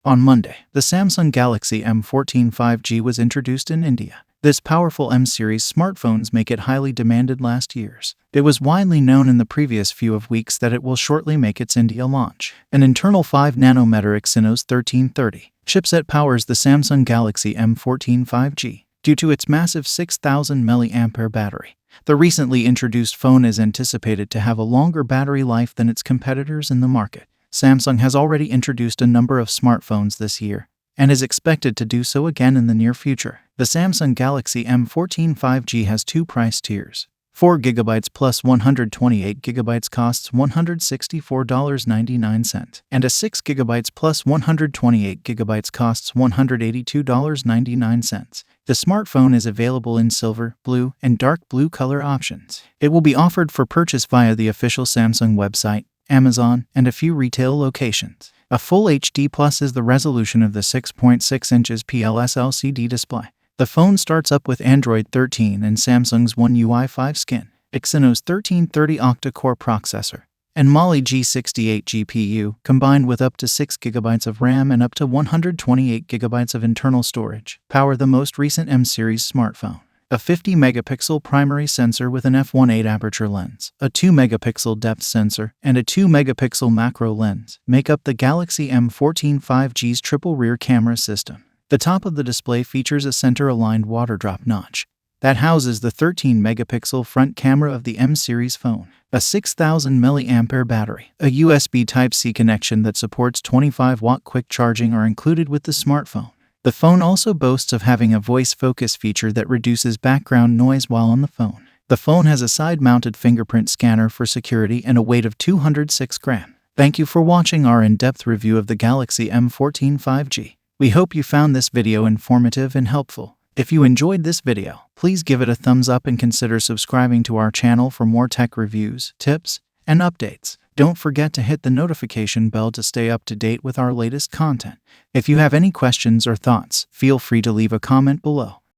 On Monday, the Samsung Galaxy M14 5G was introduced in India. This powerful M-series smartphones make it highly demanded last years. It was widely known in the previous few of weeks that it will shortly make its India launch. An internal 5nm Exynos 1330 chipset powers the Samsung Galaxy M14 5G. Due to its massive 6000 mAh battery, the recently introduced phone is anticipated to have a longer battery life than its competitors in the market. Samsung has already introduced a number of smartphones this year, and is expected to do so again in the near future. The Samsung Galaxy M14 5G has two price tiers. 4GB plus 128GB costs $164.99, and a 6GB plus 128GB costs $182.99. The smartphone is available in silver, blue, and dark blue color options. It will be offered for purchase via the official Samsung website, Amazon, and a few retail locations. A Full HD Plus is the resolution of the 6.6 inches PLS LCD display. The phone starts up with Android 13 and Samsung's One UI 5 skin, Exynos 1330 octa-core processor, and Mali G68 GPU, combined with up to 6GB of RAM and up to 128GB of internal storage, power the most recent M-series smartphone. A 50-megapixel primary sensor with an f1.8 aperture lens, a 2-megapixel depth sensor, and a 2-megapixel macro lens make up the Galaxy M14 5G's triple rear camera system. The top of the display features a center-aligned water drop notch that houses the 13-megapixel front camera of the M-series phone, a 6000 mAh battery, a USB Type-C connection that supports 25-watt quick charging are included with the smartphone. The phone also boasts of having a voice focus feature that reduces background noise while on the phone. The phone has a side-mounted fingerprint scanner for security and a weight of 206 grams. Thank you for watching our in-depth review of the Galaxy M14 5G. We hope you found this video informative and helpful. If you enjoyed this video, please give it a thumbs up and consider subscribing to our channel for more tech reviews, tips, and updates. Don't forget to hit the notification bell to stay up to date with our latest content. If you have any questions or thoughts, feel free to leave a comment below.